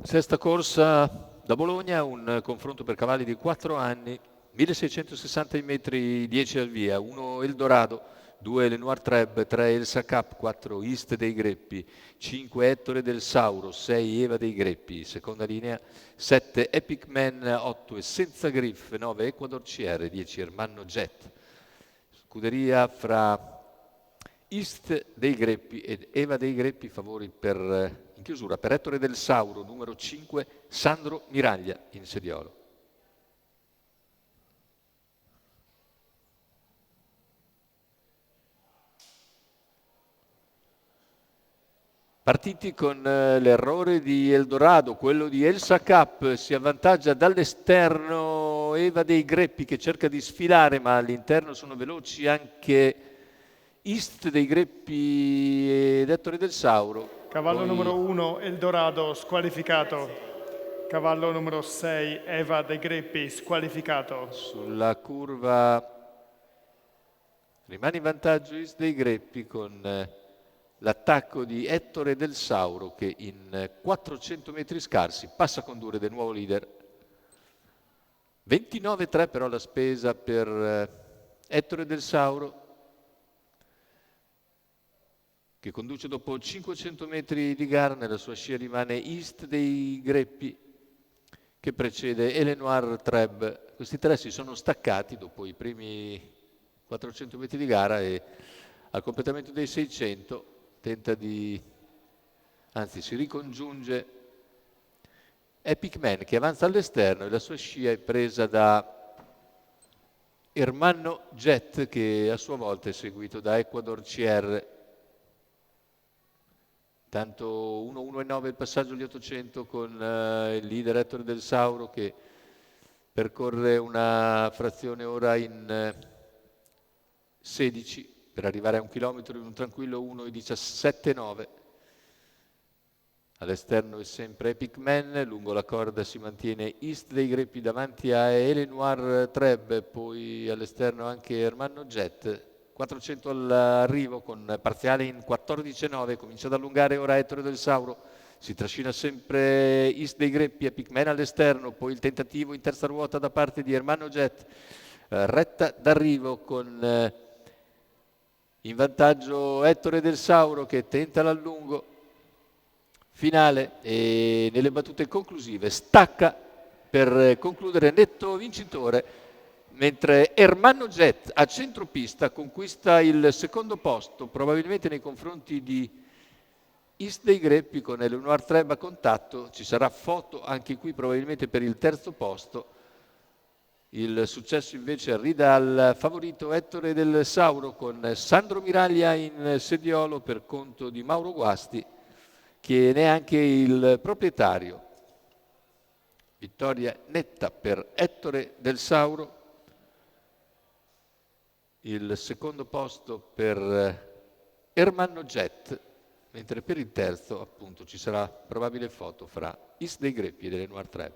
Sesta corsa da Bologna, un confronto per cavalli di 4 anni, 1660 metri, 10 al via, 1 Eldorado, 2 Lenoir Treb, 3 Elsa Cup, 4 East dei Greppi, 5 Ettore del Sauro, 6 Eva dei Greppi, seconda linea, 7 Epic Man, 8 Senza Griff, 9 Ecuador CR, 10 Ermanno Jet. Scuderia fra East dei Greppi ed Eva dei Greppi, favori in chiusura per Ettore del Sauro, numero 5, Sandro Miraglia in sediolo. Partiti con l'errore di Eldorado, quello di Elsa Cup, si avvantaggia dall'esterno Eva dei Greppi che cerca di sfilare, ma all'interno sono veloci anche East dei Greppi ed Ettore del Sauro. Cavallo numero 1 Eldorado squalificato. Cavallo numero 6 Eva dei Greppi squalificato. Sulla curva rimane in vantaggio East dei Greppi con l'attacco di Ettore del Sauro che in 400 metri scarsi passa a condurre del nuovo leader. 29,3 però la spesa per Ettore del Sauro, che conduce dopo 500 metri di gara. Nella sua scia rimane East dei Greppi che precede Elenoir Treb. Questi tre si sono staccati dopo i primi 400 metri di gara e al completamento dei 600 si ricongiunge Epic Man che avanza all'esterno e la sua scia è presa da Ermanno Jet che a sua volta è seguito da Ecuador CR. Tanto 1-1-9 il passaggio agli 800 con il leader Ettore del Sauro che percorre una frazione ora in 16 per arrivare a 1 chilometro in un tranquillo 1:17,9. All'esterno è sempre Epic Man, lungo la corda si mantiene East dei Greppi davanti a Elenoir Treb, poi all'esterno anche Ermanno Jet. 400 all'arrivo con parziale in 14,9, comincia ad allungare ora Ettore del Sauro, si trascina sempre East dei Greppi, Epic Man all'esterno, poi il tentativo in terza ruota da parte di Ermanno Jet, retta d'arrivo con in vantaggio Ettore del Sauro che tenta l'allungo finale e nelle battute conclusive stacca per concludere netto vincitore, mentre Ermanno Jet a centropista conquista il secondo posto, probabilmente nei confronti di East dei Greppi con Elenoir Treb a contatto. Ci sarà foto anche qui probabilmente per il terzo posto. Il successo invece arriva al favorito Ettore del Sauro con Sandro Miraglia in sediolo per conto di Mauro Guasti, che ne è anche il proprietario. Vittoria netta per Ettore del Sauro. Il secondo posto per Ermanno Jet, mentre per il terzo appunto ci sarà probabile foto fra East dei Greppi e Elenoir Treb.